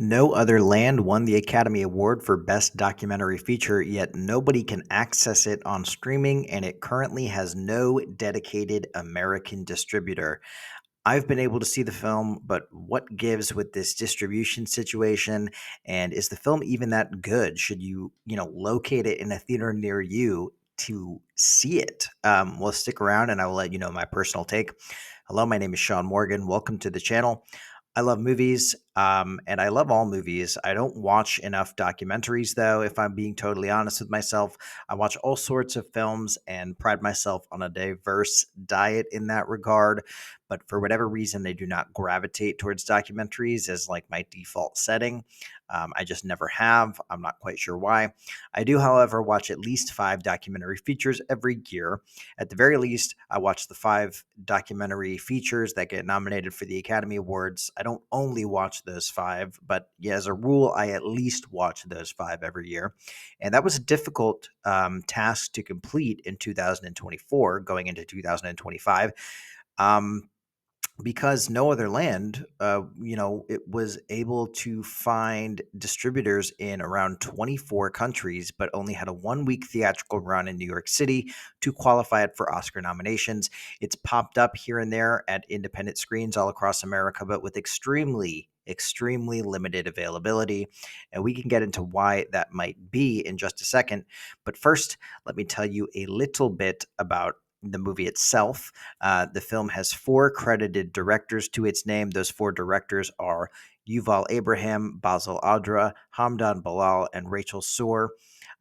No Other Land won the Academy Award for Best Documentary Feature, yet nobody can access it on streaming, and it currently has no dedicated American distributor. I've been able to see the film, but what gives with this distribution situation? And is the film even that good? Should you locate it in a theater near you to see it? Well, stick around and I will let you know my personal take. Hello, my name is Sean Morgan. Welcome to the channel. I love movies, and I love all movies. I don't watch enough documentaries, though, if I'm being totally honest with myself. I watch all sorts of films and pride myself on a diverse diet in that regard. But for whatever reason, they do not gravitate towards documentaries as like my default setting. I just never have. I'm not quite sure why. I do, however, watch at least five documentary features every year. At the very least, I watch the five documentary features that get nominated for the Academy Awards. I don't only watch those five, but yeah, as a rule, I at least watch those five every year. And that was a difficult task to complete in 2024, going into 2025. Um, because No Other Land, it was able to find distributors in around 24 countries, but only had a 1 week theatrical run in New York City to qualify it for Oscar nominations. It's popped up here and there at independent screens all across America, but with extremely limited availability. And we can get into why that might be in just a second. But first, let me tell you a little bit about the movie itself. The film has four credited directors to its name. Those four directors are Yuval Abraham, Basil Adra, Hamdan Bilal, and Rachel Soor.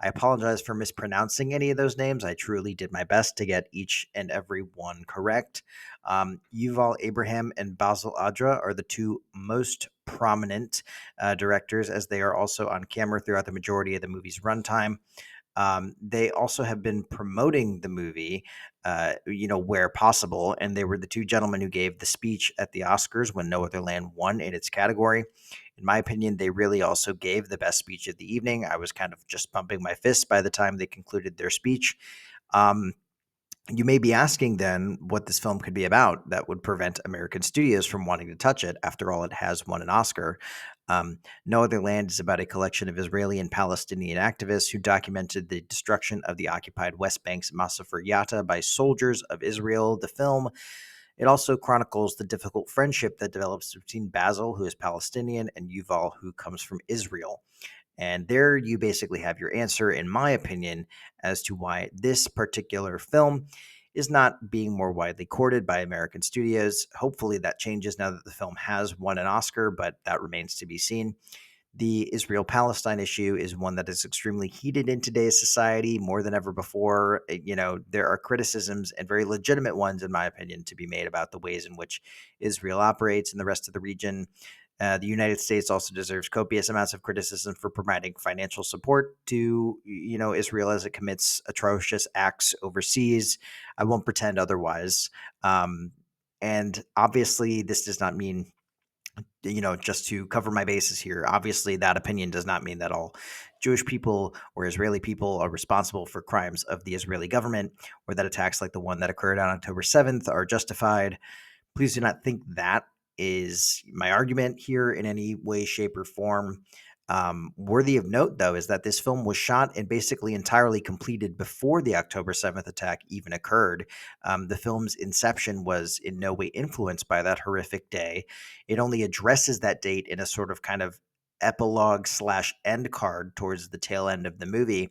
I apologize for mispronouncing any of those names. I truly did my best to get each and every one correct. Yuval Abraham and Basil Adra are the two most prominent directors, as they are also on camera throughout the majority of the movie's runtime. They also have been promoting the movie, where possible, and they were the two gentlemen who gave the speech at the Oscars when No Other Land won in its category. In my opinion, they really also gave the best speech of the evening. I was kind of just pumping my fists by the time they concluded their speech. Um, you may be asking then what this film could be about that would prevent American studios from wanting to touch it. After all, it has won an Oscar. No Other Land is about a collection of Israeli and Palestinian activists who documented the destruction of the occupied West Bank's Masafer Yatta by soldiers of Israel. The film, it also chronicles the difficult friendship that develops between Basil, who is Palestinian, and Yuval, who comes from Israel. And there you basically have your answer, in my opinion, as to why this particular film is not being more widely courted by American studios. Hopefully that changes now that the film has won an Oscar, but that remains to be seen. The Israel Palestine issue is one that is extremely heated in today's society more than ever before. There are criticisms and very legitimate ones, in my opinion, to be made about the ways in which Israel operates in the rest of the region. The United States also deserves copious amounts of criticism for providing financial support to, Israel as it commits atrocious acts overseas. I won't pretend otherwise. And obviously, this does not mean, just to cover my bases here, obviously that opinion does not mean that all Jewish people or Israeli people are responsible for crimes of the Israeli government, or that attacks like the one that occurred on October 7th are justified. Please do not think that is my argument here in any way, shape, or form. Worthy of note, though, is that this film was shot and basically entirely completed before the October 7th attack even occurred. The film's inception was in no way influenced by that horrific day. It only addresses that date in a sort of kind of epilogue slash end card towards the tail end of the movie.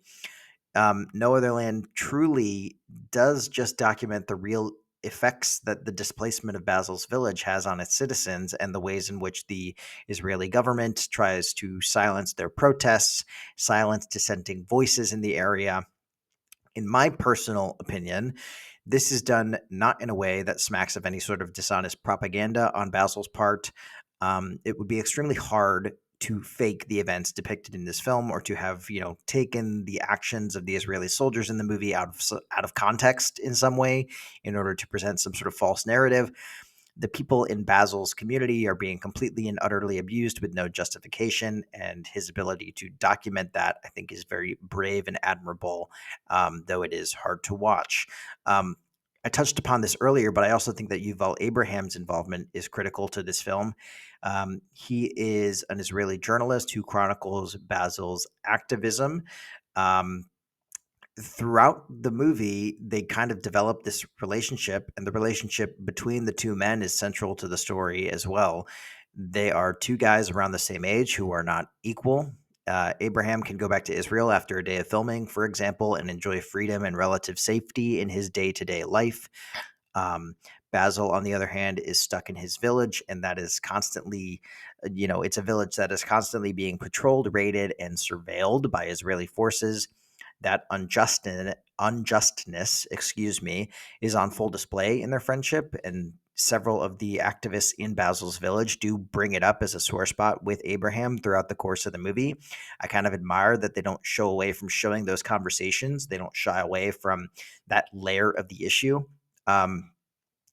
No Other Land truly does just document the real effects that the displacement of Basil's village has on its citizens and the ways in which the Israeli government tries to silence their protests, silence dissenting voices in the area. In my personal opinion, this is done not in a way that smacks of any sort of dishonest propaganda on Basil's part. It would be extremely hard to fake the events depicted in this film, or to have taken the actions of the Israeli soldiers in the movie out of context in some way in order to present some sort of false narrative. The people in Basil's community are being completely and utterly abused with no justification, and his ability to document that, I think, is very brave and admirable, though it is hard to watch. Um, I touched upon this earlier, but I also think that Yuval Abraham's involvement is critical to this film. He is an Israeli journalist who chronicles Basil's activism. Um, Throughout the movie, they kind of develop this relationship, and the relationship between the two men is central to the story as well. They are two guys around the same age who are not equal. Abraham can go back to Israel after a day of filming, for example, and enjoy freedom and relative safety in his day to day life. Um, Basil, on the other hand, is stuck in his village, and that is constantly, it's a village that is constantly being patrolled, raided, and surveilled by Israeli forces. That unjustness, excuse me, is on full display in their friendship, and several of the activists in Basil's village do bring it up as a sore spot with Abraham throughout the course of the movie. I kind of admire that they don't show away from showing those conversations. They don't shy away from that layer of the issue. Um,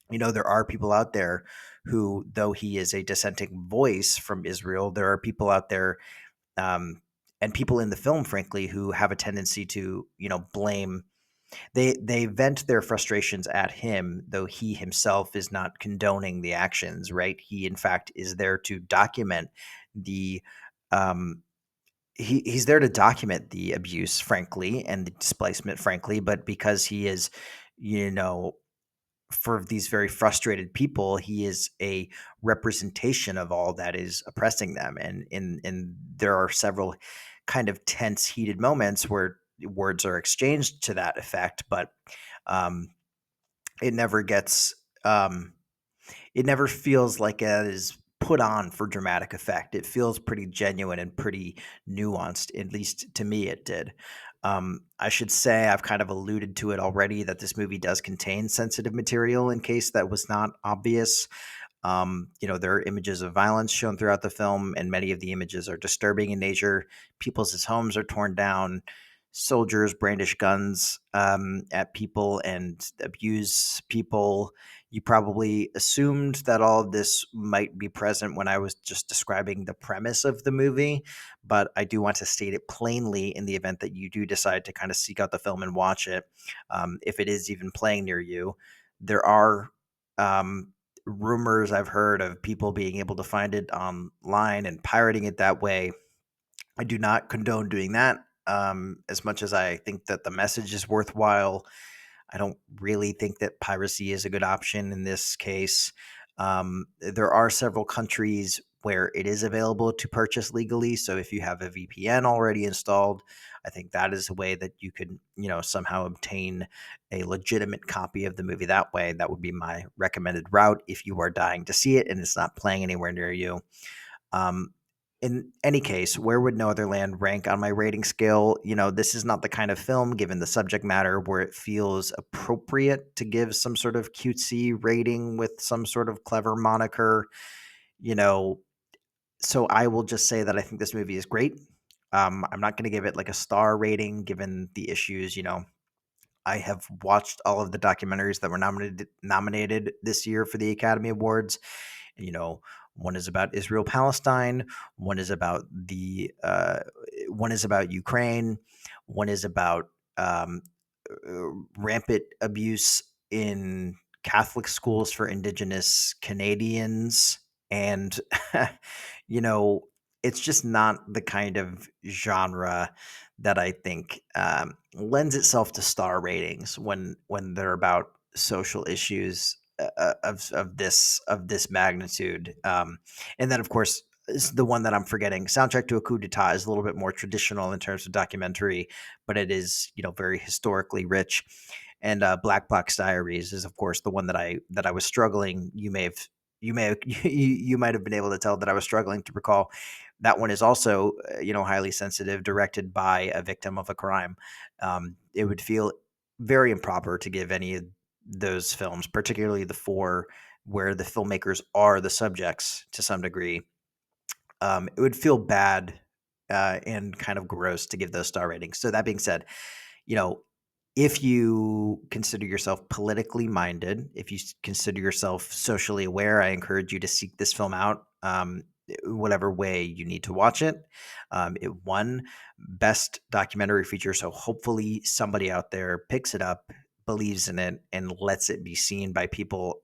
there are people out there who, though he is a dissenting voice from Israel, there are people out there, um, and people in the film, frankly, who have a tendency to, blame. They vent their frustrations at him, though he himself is not condoning the actions. Right? He, in fact, is there to document the. Um, he's there to document the abuse, frankly, and the displacement, frankly. But because he is, you know, for these very frustrated people, he is a representation of all that is oppressing them. And there are several kind of tense, heated moments where words are exchanged to that effect, but um, it never gets it never feels like it is put on for dramatic effect. It feels pretty genuine and pretty nuanced, at least to me it did. I should say, I've kind of alluded to it already, that this movie does contain sensitive material in case that was not obvious. There are images of violence shown throughout the film, and many of the images are disturbing in nature. People's homes are torn down. Soldiers brandish guns at people and abuse people. You probably assumed that all of this might be present when I was just describing the premise of the movie, but I do want to state it plainly in the event that you do decide to kind of seek out the film and watch it. If it is even playing near you, there are um, rumors I've heard of people being able to find it online and pirating it that way. I do not condone doing that. As much as I think that the message is worthwhile, I don't really think that piracy is a good option in this case. There are several countries where it is available to purchase legally. So if you have a VPN already installed, I think that is a way that you could, somehow obtain a legitimate copy of the movie that way. That would be my recommended route if you are dying to see it and it's not playing anywhere near you. Um, in any case, where would No Other Land rank on my rating scale? This is not the kind of film, given the subject matter, where it feels appropriate to give some sort of cutesy rating with some sort of clever moniker. You know, so I will just say that I think this movie is great. I'm not going to give it like a star rating, given the issues. I have watched all of the documentaries that were nominated this year for the Academy Awards. You know, one is about Israel Palestine, one is about one is about Ukraine, one is about um, rampant abuse in Catholic schools for Indigenous Canadians, and you know, it's just not the kind of genre that I think lends itself to star ratings when they're about social issues of this magnitude. And then, of course, is the one that I'm forgetting. Soundtrack to a Coup d'etat is a little bit more traditional in terms of documentary, but it is very historically rich. And Black Box Diaries is, of course, the one that I was struggling. You might have been able to tell that I was struggling to recall. That one is also highly sensitive, directed by a victim of a crime. It would feel very improper to give any of those films, particularly the four where the filmmakers are the subjects to some degree. It would feel bad and kind of gross to give those star ratings. So that being said, you know, if you consider yourself politically minded, if you consider yourself socially aware, I encourage you to seek this film out. Whatever way you need to watch it. It won Best Documentary Feature, so hopefully somebody out there picks it up, believes in it and lets it be seen by people,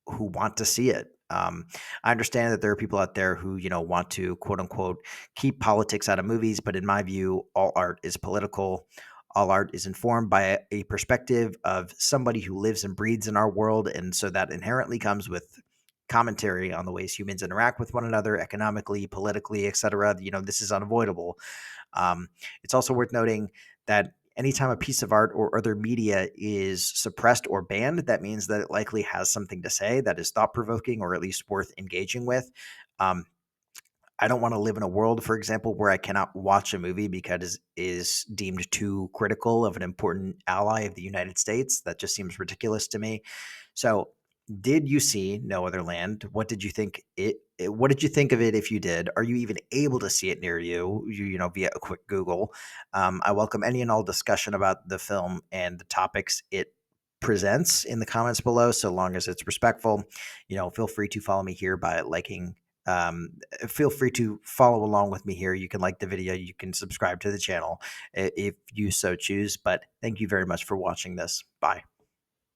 who want to see it. I understand that there are people out there who, want to quote unquote keep politics out of movies, but in my view, all art is political. All art is informed by a perspective of somebody who lives and breathes in our world. And so that inherently comes with commentary on the ways humans interact with one another economically, politically, etc. This is unavoidable. Um, it's also worth noting that anytime a piece of art or other media is suppressed or banned, that means that it likely has something to say that is thought provoking or at least worth engaging with. Um, I don't want to live in a world, for example, where I cannot watch a movie because it is deemed too critical of an important ally of the United States. That just seems ridiculous to me. So, did you see No Other Land? What did you think what did you think of it if you did? Are you even able to see it near you? Via a quick Google. I welcome any and all discussion about the film and the topics it presents in the comments below, so long as it's respectful. Feel free to follow me here by liking. Feel free to follow along with me here. You can like the video, you can subscribe to the channel if you so choose. But thank you very much for watching this. Bye.